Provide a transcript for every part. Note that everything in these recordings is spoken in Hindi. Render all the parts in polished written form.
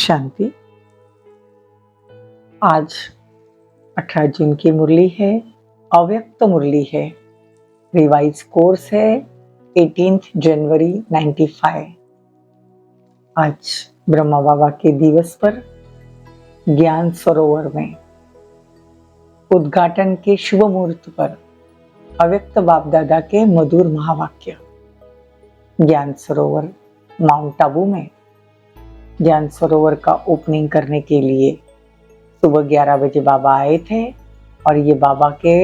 शांति। आज 18 जून की मुरली है, अव्यक्त मुरली है, रिवाइज कोर्स है 18 जनवरी 95। आज ब्रह्मा बाबा के दिवस पर ज्ञान सरोवर में उद्घाटन के शुभ मुहूर्त पर अव्यक्त बाप दादा के मधुर महावाक्य। ज्ञान सरोवर माउंट आबू में ज्ञान सरोवर का ओपनिंग करने के लिए सुबह 11 बजे बाबा आए थे और ये बाबा के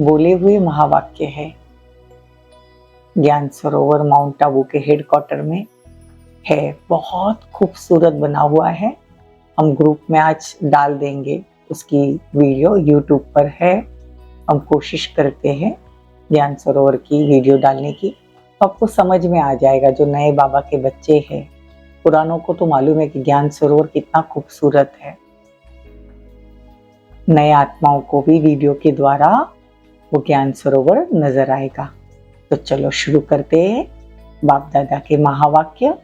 बोले हुए महावाक्य है। ज्ञान सरोवर माउंट आबू के हेडक्वार्टर में है, बहुत खूबसूरत बना हुआ है। हम ग्रुप में आज डाल देंगे, उसकी वीडियो यूट्यूब पर है। हम कोशिश करते हैं ज्ञान सरोवर की वीडियो डालने की, आपको समझ में आ जाएगा। जो नए बाबा के बच्चे हैं, पुरानों को तो मालूम है कि ज्ञान सरोवर कितना खूबसूरत है। नए आत्माओं को भी वीडियो के द्वारा वो ज्ञान सरोवर नजर आएगा। तो चलो शुरू करते हैं बाप दादा के महावाक्य।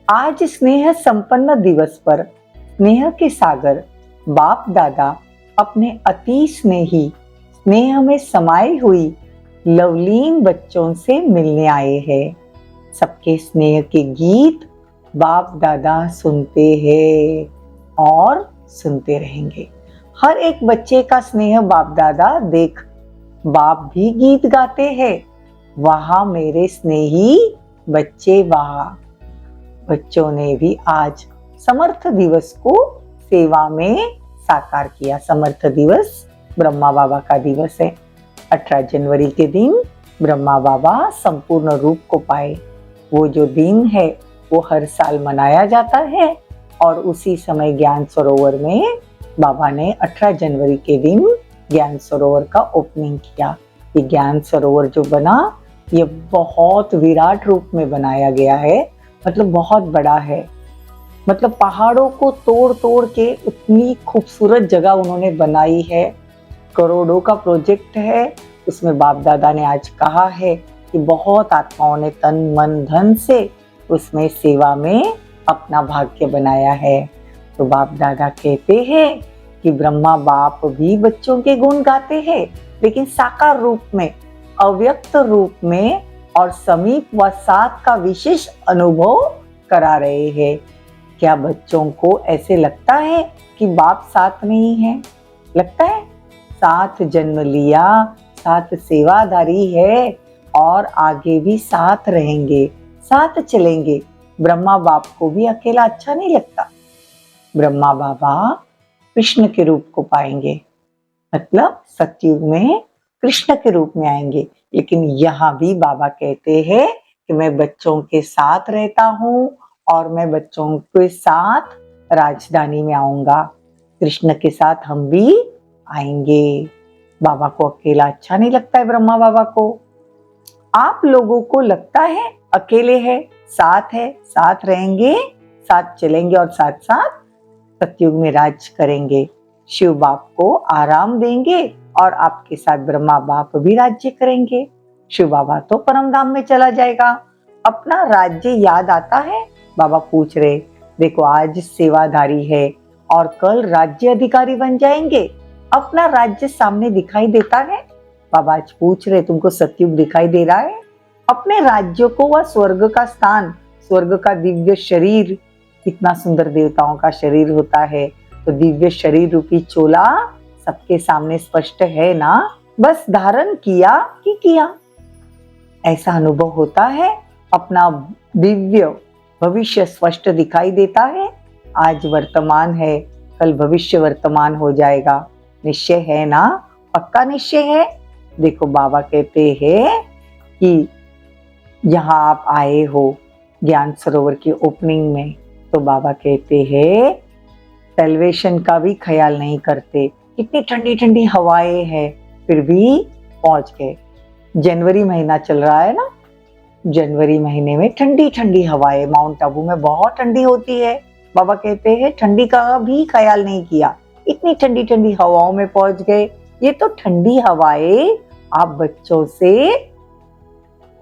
आज स्नेह संपन्न दिवस पर स्नेह के सागर बाप दादा अपने अति स्नेही स्नेह में समाई हुई लवलीन बच्चों से मिलने आए हैं। सबके स्नेह के गीत बाप दादा सुनते हैं और सुनते रहेंगे। हर एक बच्चे का स्नेह बाप दादा देख बाप भी गीत गाते हैं। वहां मेरे स्नेही बच्चे, वहां बच्चों ने भी आज समर्थ दिवस को सेवा में साकार किया। समर्थ दिवस ब्रह्मा बाबा का दिवस है। 18 जनवरी के दिन ब्रह्मा बाबा संपूर्ण रूप को पाए। वो जो दिन है वो हर साल मनाया जाता है और उसी समय ज्ञान सरोवर में बाबा ने 18 जनवरी के दिन ज्ञान सरोवर का ओपनिंग किया। ये ज्ञान सरोवर जो बना, ये बहुत विराट रूप में बनाया गया है, मतलब बहुत बड़ा है। मतलब पहाड़ों को तोड़ तोड़ के उतनी खूबसूरत जगह उन्होंने बनाई है। करोड़ों का प्रोजेक्ट है। उसमें बाप दादा ने आज कहा है कि बहुत आत्माओं ने तन मन धन से उसमें सेवा में अपना भाग्य बनाया है। तो बाप दादा कहते हैं कि ब्रह्मा बाप भी बच्चों के गुण गाते हैं, लेकिन साकार रूप में, अव्यक्त रूप में और समीप व साथ का विशेष अनुभव करा रहे हैं। क्या बच्चों को ऐसे लगता है कि बाप साथ नहीं है? लगता है साथ जन्म लिया, साथ सेवाधारी है और आगे भी साथ रहेंगे, साथ चलेंगे। ब्रह्मा बाप को भी अकेला अच्छा नहीं लगता। ब्रह्मा बाबा कृष्ण के रूप को पाएंगे, मतलब सतयुग में कृष्ण के रूप में आएंगे। लेकिन यहाँ भी बाबा कहते हैं कि मैं बच्चों के साथ रहता हूँ और मैं बच्चों के साथ राजधानी में आऊंगा। कृष्ण के साथ हम भी आएंगे। बाबा को अकेला अच्छा नहीं लगता है। ब्रह्मा बाबा को आप लोगों को लगता है अकेले है, साथ रहेंगे, साथ चलेंगे और साथ साथ सतयुग में राज करेंगे। शिव बाप को आराम देंगे और आपके साथ ब्रह्मा बाप भी राज्य करेंगे। शिव बाबा तो परम धाम में चला जाएगा। अपना राज्य याद आता है? बाबा पूछ रहे, देखो आज सेवाधारी है और कल राज्य अधिकारी बन जाएंगे। अपना राज्य सामने दिखाई देता है? बाबा आज पूछ रहे, तुमको सतयुग दिखाई दे रहा है? अपने राज्य को व स्वर्ग का स्थान, स्वर्ग का दिव्य शरीर, कितना सुंदर देवताओं का शरीर होता है, तो दिव्य शरीर रूपी चोला सबके सामने स्पष्ट है ना? बस धारण किया कि किया, ऐसा अनुभव होता है। अपना दिव्य भविष्य स्पष्ट दिखाई देता है। आज वर्तमान है, कल भविष्य वर्तमान हो जाएगा। निश्चय है ना? पक्का निश्चय है। देखो बाबा कहते हैं कि यहाँ आप आए हो ज्ञान सरोवर की ओपनिंग में, तो बाबा कहते हैं सेल्वेशन का भी ख्याल नहीं करते। कितनी ठंडी ठंडी हवाएं हैं, फिर भी पहुंच गए। जनवरी महीना चल रहा है ना, जनवरी महीने में ठंडी ठंडी हवाएं माउंट आबू में बहुत ठंडी होती है। बाबा कहते हैं ठंडी का भी ख्याल नहीं किया, इतनी ठंडी ठंडी हवाओं में पहुंच गए। ये तो ठंडी हवाएं आप बच्चों से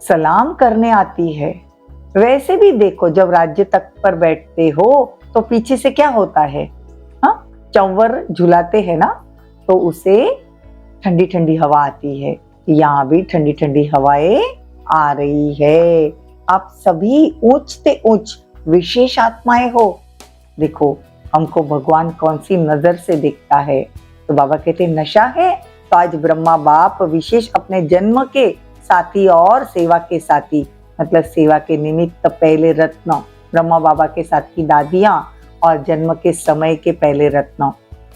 सलाम करने आती है। वैसे भी देखो, जब राज्य तक पर बैठते हो तो पीछे से क्या होता है, हाँ, चंवर झुलाते हैं ना, तो उसे ठंडी ठंडी हवा आती है। यहाँ भी ठंडी ठंडी हवाएं आ रही है। आप सभी ऊंचते ऊंच विशेष आत्माएं हो। देखो हमको भगवान कौन सी नजर से देखता है। तो बाबा कहते नशा है, तो आज ब्रह्मा बाप विशेष अपने जन्म के साथी और सेवा के साथी, मतलब सेवा के निमित्त पहले रत्न ब्रह्मा बाबा के साथ की दादियां और जन्म के समय के पहले रत्न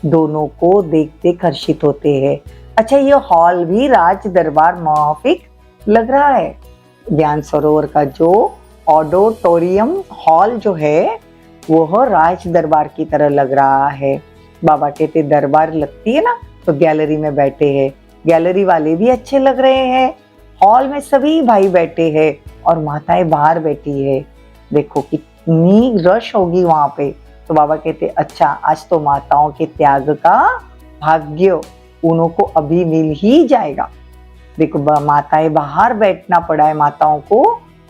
दोनों को देख देख हर्षित होते हैं। अच्छा, ये हॉल भी राज दरबार माफिक लग रहा है। ज्ञान सरोवर का जो ऑडिटोरियम हॉल जो है वो राज दरबार की तरह लग रहा है। बाबा कहते दरबार लगती है ना, तो गैलरी में बैठे हैं, गैलरी वाले भी अच्छे लग रहे हैं। हॉल में सभी भाई बैठे हैं और माताएं बाहर बैठी है। देखो कितनी रश होगी वहां पे। तो बाबा कहते अच्छा, आज तो माताओं के त्याग का भाग्य उन्हों को अभी मिल ही जाएगा। देखो माताएं बाहर बैठना पड़ा है माताओं को,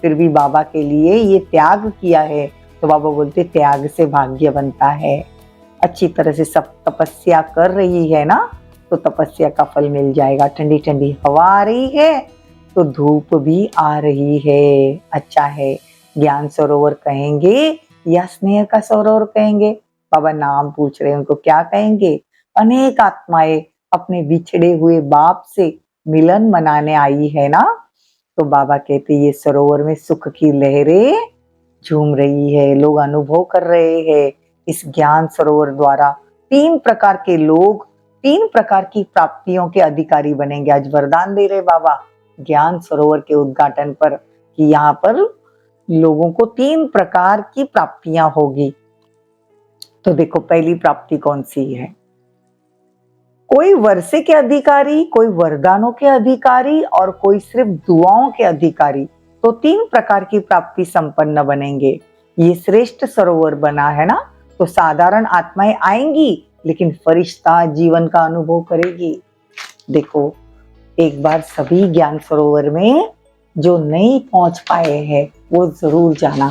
फिर भी बाबा के लिए ये त्याग किया है। तो बाबा बोलते त्याग से भाग्य बनता है। अच्छी तरह से सब तपस्या कर रही है ना, तो तपस्या का फल मिल जाएगा। ठंडी ठंडी हवा आ रही है, तो धूप भी आ रही है। अच्छा है, ज्ञान सरोवर कहेंगे या स्नेह का सरोवर कहेंगे? बाबा नाम पूछ रहे हैं, उनको क्या कहेंगे? अनेक आत्माएं अपने बिछड़े हुए बाप से मिलन मनाने आई है ना, तो बाबा कहते ये सरोवर में सुख की लहरें झूम रही है, लोग अनुभव कर रहे हैं। इस ज्ञान सरोवर द्वारा 3 प्रकार के लोग 3 प्रकार की प्राप्तियों के अधिकारी बनेंगे। आज वरदान दे रहे बाबा ज्ञान सरोवर के उद्घाटन पर कि यहाँ पर लोगों को 3 प्रकार की प्राप्तियां होगी। तो देखो पहली प्राप्ति कौन सी है? कोई वर्षे के अधिकारी, कोई वरदानों के अधिकारी और कोई सिर्फ दुआओं के अधिकारी। तो 3 प्रकार की प्राप्ति संपन्न बनेंगे। ये श्रेष्ठ सरोवर बना है ना, तो साधारण आत्माएं आएंगी लेकिन फरिश्ता जीवन का अनुभव करेगी। देखो एक बार सभी ज्ञान सरोवर में जो नहीं पहुंच पाए हैं वो जरूर जाना।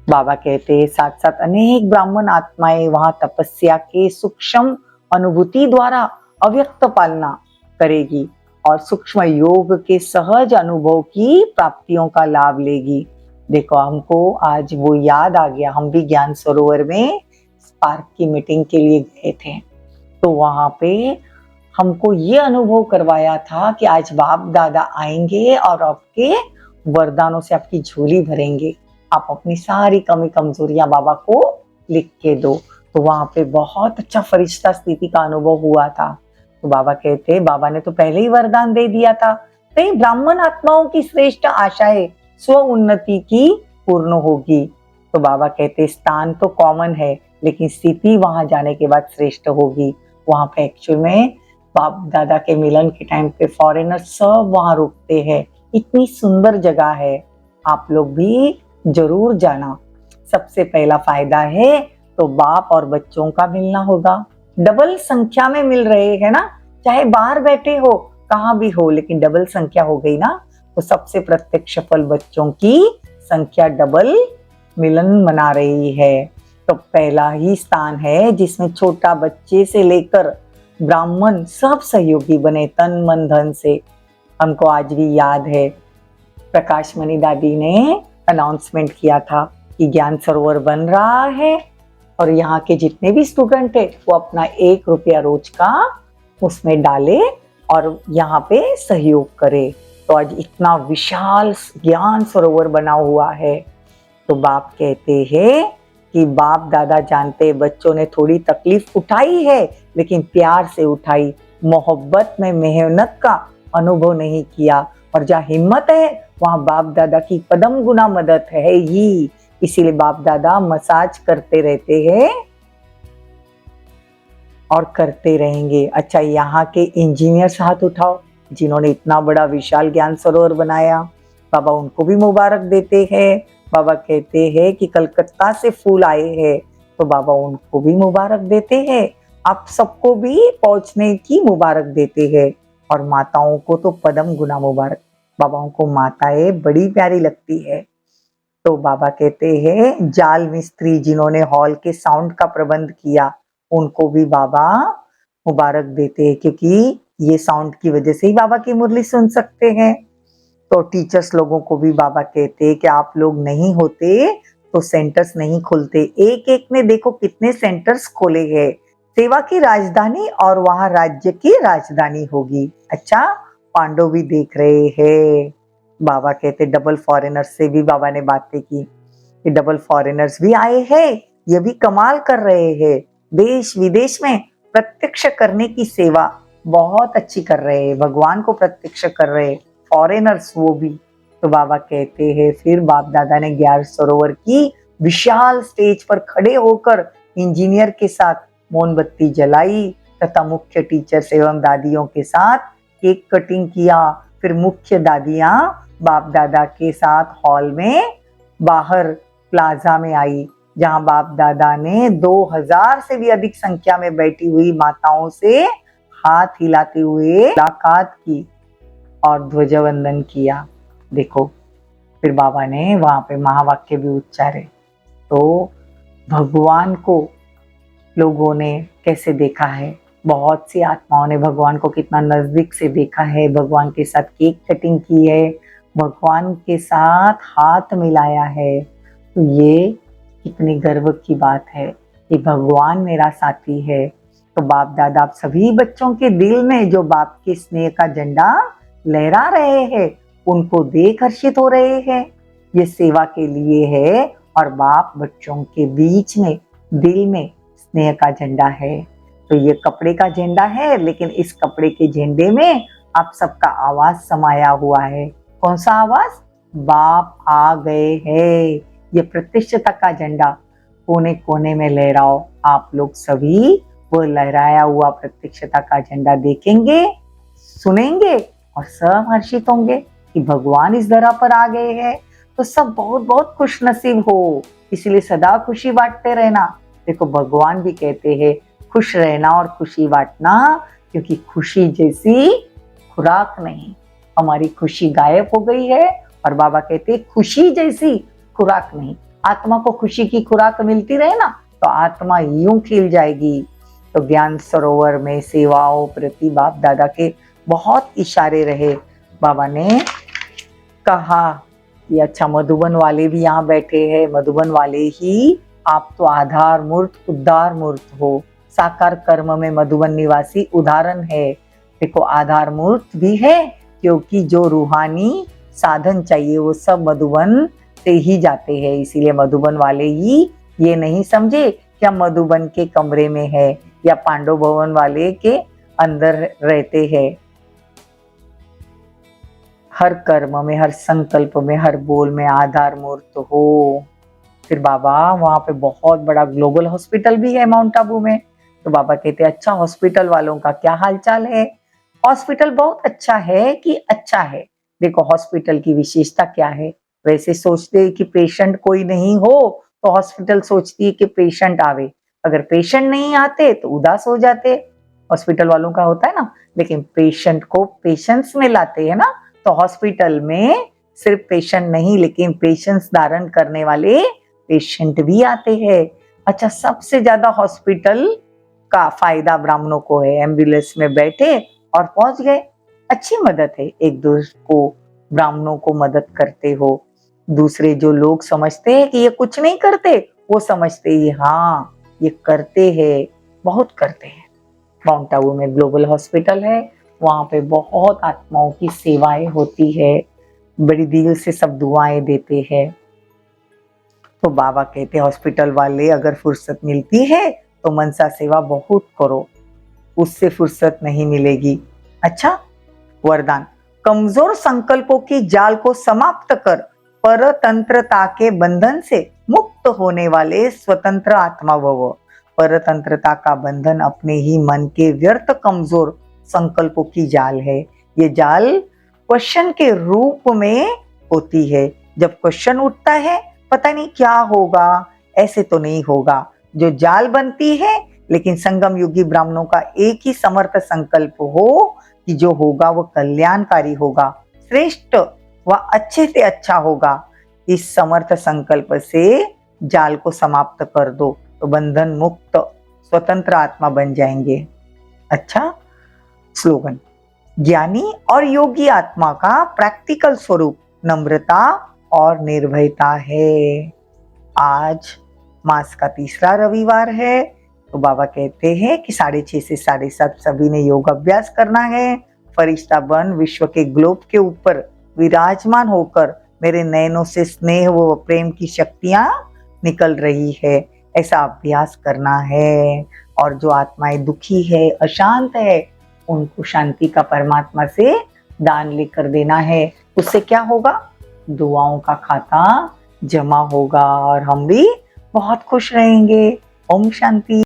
बाबा कहते हैं साथ साथ अनेक ब्राह्मण आत्माएं वहां तपस्या के सूक्ष्म अनुभूति द्वारा अव्यक्त पालना करेगी और सूक्ष्म योग के सहज अनुभव की प्राप्तियों का लाभ लेगी। देखो हमको आज वो याद आ गया, हम भी ज्ञान सरोवर में स्पार्क की मीटिंग के लिए गए थे, तो वहां पे हमको ये अनुभव करवाया था कि आज बाप दादा आएंगे और आपके वरदानों से आपकी झोली भरेंगे। आप अपनी सारी कमी कमजोरियां बाबा को लिख के दो। तो वहां पे बहुत अच्छा फरिश्ता स्थिति का अनुभव हुआ था। तो बाबा कहते बाबा ने तो पहले ही वरदान दे दिया था, कई ब्राह्मण आत्माओं की श्रेष्ठ आशाएं स्व उन्नति की पूर्ण होगी। तो बाबा कहते स्थान तो कॉमन है लेकिन स्थिति वहां जाने के बाद श्रेष्ठ होगी। वहां पे एक्चुअल में बाप दादा के मिलन के टाइम पे फॉरेनर सब वहां रुकते हैं। इतनी सुंदर जगह है, आप लोग भी जरूर जाना। सबसे पहला फायदा है तो बाप और बच्चों का मिलना होगा। डबल संख्या में मिल रहे हैं ना, चाहे बाहर बैठे हो कहाँ भी हो, लेकिन डबल संख्या हो गई ना, तो सबसे प्रत्यक्ष फल बच्चों की संख्या डबल मिलन मना रही है। तो पहला ही स्थान है जिसमें छोटा बच्चे से लेकर ब्राह्मण सब सहयोगी बने तन मन धन से। हमको आज भी याद है प्रकाश मणि दादी ने अनाउंसमेंट किया था कि ज्ञान सरोवर बन रहा है और यहाँ के जितने भी स्टूडेंट है वो अपना 1 रुपया रोज का उसमें डाले और यहाँ पे सहयोग करे। तो आज इतना विशाल ज्ञान सरोवर बना हुआ है। तो बाप कहते हैं कि बाप दादा जानते बच्चों ने थोड़ी तकलीफ उठाई है लेकिन प्यार से उठाई, मोहब्बत में मेहनत का अनुभव नहीं किया। और जहाँ हिम्मत है वहां बाप दादा की पदम गुना मदद है ही, इसीलिए बाप दादा मसाज करते रहते हैं और करते रहेंगे। अच्छा, यहाँ के इंजीनियर्स हाथ उठाओ जिन्होंने इतना बड़ा विशाल ज्ञान सरोवर बनाया, बाबा उनको भी मुबारक देते हैं। बाबा कहते हैं कि कलकत्ता से फूल आए हैं, तो बाबा उनको भी मुबारक देते हैं। आप सबको भी पहुंचने की मुबारक देते हैं और माताओं को तो पदम गुना मुबारक। बाबाओं को माताएं बड़ी प्यारी लगती है। तो बाबा कहते हैं जाल मिस्त्री जिन्होंने हॉल के साउंड का प्रबंध किया उनको भी बाबा मुबारक देते हैं, क्योंकि ये साउंड की वजह से ही बाबा की मुरली सुन सकते हैं। तो टीचर्स लोगों को भी बाबा कहते हैं कि आप लोग नहीं होते तो सेंटर्स नहीं खुलते। एक एक ने देखो कितने सेंटर्स खोले हैं। सेवा की राजधानी और वहां राज्य की राजधानी होगी। अच्छा, पांडव भी देख रहे हैं। बाबा कहते डबल फॉरेनर्स से भी बाबा ने बातें की कि डबल फॉरेनर्स भी आए हैं, ये भी कमाल कर रहे हैं, देश विदेश में प्रत्यक्ष करने की सेवा बहुत अच्छी कर रहे हैं, भगवान को प्रत्यक्ष कर रहे हैं, फॉरेनर्स वो भी। तो बाबा कहते हैं फिर बाप दादा ने 11 सरोवर की विशाल स्टेज पर खड़े होकर इंजीनियर के साथ मोमबत्ती जलाई तथा मुख्य टीचर्स एवं दादियों के साथ केक कटिंग किया। फिर मुख्य दादियां बाप दादा के साथ हॉल में बाहर प्लाजा में आई, जहां बाप दादा ने 2000 से भी अधिक संख्या में बैठी हुई माताओं से हाथ हिलाते हुए मुलाकात की और ध्वजवंदन किया। देखो, फिर बाबा ने वहां पे महावाक्य भी उच्चारे। तो भगवान को लोगों ने कैसे देखा है, बहुत सी आत्माओं ने भगवान को कितना नजदीक से देखा है, भगवान के साथ केक कटिंग की है, भगवान के साथ हाथ मिलाया है। तो ये कितनी गर्व की बात है कि भगवान मेरा साथी है। तो बाप दादा आप सभी बच्चों के दिल में जो बाप के स्नेह का झंडा लहरा रहे हैं उनको देख हर्षित हो रहे हैं। ये सेवा के लिए है और बाप बच्चों के बीच में दिल में स्नेह का झंडा है। तो ये कपड़े का झंडा है, लेकिन इस कपड़े के झंडे में आप सबका आवाज समाया हुआ है। कौन सा आवाज? बाप आ गए हैं। ये प्रतिष्ठता का झंडा कोने कोने में लहराओ। आप लोग सभी वो लहराया हुआ प्रतिष्ठता का झंडा देखेंगे, सुनेंगे और सब हर्षित होंगे कि भगवान इस धरा पर आ गए हैं। तो सब बहुत बहुत खुश नसीब हो, इसलिए सदा खुशी बांटते रहना। देखो, भगवान भी कहते हैं खुश रहना और खुशी बांटना, क्योंकि खुशी जैसी खुराक नहीं। हमारी खुशी गायब हो गई है और बाबा कहते हैं खुशी जैसी खुराक नहीं। आत्मा को खुशी की खुराक मिलती रहे ना तो आत्मा यूं खिल जाएगी। तो ज्ञान सरोवर में सेवाओं प्रति बाप दादा के बहुत इशारे रहे। बाबा ने कहा कि अच्छा, मधुबन वाले भी यहाँ बैठे हैं, मधुबन वाले ही आप तो आधार मूर्त उद्धार मूर्त हो। साकार कर्म में मधुबन निवासी उदाहरण है। देखो, आधार मूर्त भी है क्योंकि जो रूहानी साधन चाहिए वो सब मधुबन से ही जाते हैं। इसीलिए मधुबन वाले ही ये नहीं समझे कि हम मधुबन के कमरे में है या पांडव भवन वाले के अंदर रहते हैं। हर कर्म में, हर संकल्प में, हर बोल में आधार मूर्त हो। फिर बाबा वहां पे बहुत बड़ा ग्लोबल हॉस्पिटल भी है माउंट आबू में। तो बाबा कहते हैं अच्छा, हॉस्पिटल वालों का क्या हालचाल है? हॉस्पिटल बहुत अच्छा है कि अच्छा है। देखो, हॉस्पिटल की विशेषता क्या है? वैसे सोचते हैं कि पेशेंट कोई नहीं हो तो हॉस्पिटल सोचती है कि पेशेंट आवे, अगर पेशेंट नहीं आते तो उदास हो जाते। हॉस्पिटल वालों का होता है ना, लेकिन पेशेंट को पेशेंस में लाते हैं ना। तो हॉस्पिटल में सिर्फ पेशेंट नहीं, लेकिन पेशेंस धारण करने वाले पेशेंट भी आते हैं। अच्छा, सबसे ज्यादा हॉस्पिटल का फायदा ब्राह्मणों को है। एम्बुलेंस में बैठे और पहुंच गए, अच्छी मदद है। एक दूसरे को, ब्राह्मणों को मदद करते हो। दूसरे जो लोग समझते हैं कि ये कुछ नहीं करते, वो समझते ही हाँ ये करते हैं, बहुत करते हैं। माउंट आबू में ग्लोबल हॉस्पिटल है, वहां पे बहुत आत्माओं की सेवाएं होती है, बड़ी दिल से सब दुआएं देते हैं। तो बाबा कहते हैं हॉस्पिटल वाले अगर फुर्सत मिलती है तो मनसा सेवा बहुत करो, उससे फुर्सत नहीं मिलेगी। अच्छा, वरदान, कमजोर संकल्पों की जाल को समाप्त कर परतंत्रता के बंधन से मुक्त होने वाले स्वतंत्र आत्मा भव। परतंत्रता का बंधन अपने ही मन के व्यर्थ कमजोर संकल्पों की जाल है। ये जाल क्वेश्चन के रूप में होती है। जब क्वेश्चन उठता है पता नहीं क्या होगा, ऐसे तो नहीं होगा, जो जाल बनती है। लेकिन संगम युगी ब्राह्मणों का एक ही समर्थ संकल्प हो कि जो होगा वो कल्याणकारी होगा, श्रेष्ठ व अच्छे से अच्छा होगा। इस समर्थ संकल्प से जाल को समाप्त कर दो तो बंधन मुक्त स्वतंत्र आत्मा बन जाएंगे। अच्छा, स्लोगन। ज्ञानी और योगी आत्मा का प्रैक्टिकल स्वरूप नम्रता और निर्भयता है। आज मास का तीसरा रविवार है, तो बाबा कहते हैं कि 6:30 से 7:30 सभी ने योग अभ्यास करना है। फरिश्ता बन विश्व के ग्लोब के ऊपर विराजमान होकर मेरे नयनों से स्नेह व प्रेम की शक्तियां निकल रही है, ऐसा अभ्यास करना है। और जो आत्माएं दुखी है, अशांत है, उनको शांति का परमात्मा से दान लेकर देना है। उससे क्या होगा? दुआओं का खाता जमा होगा और हम भी बहुत खुश रहेंगे। ओम शांति।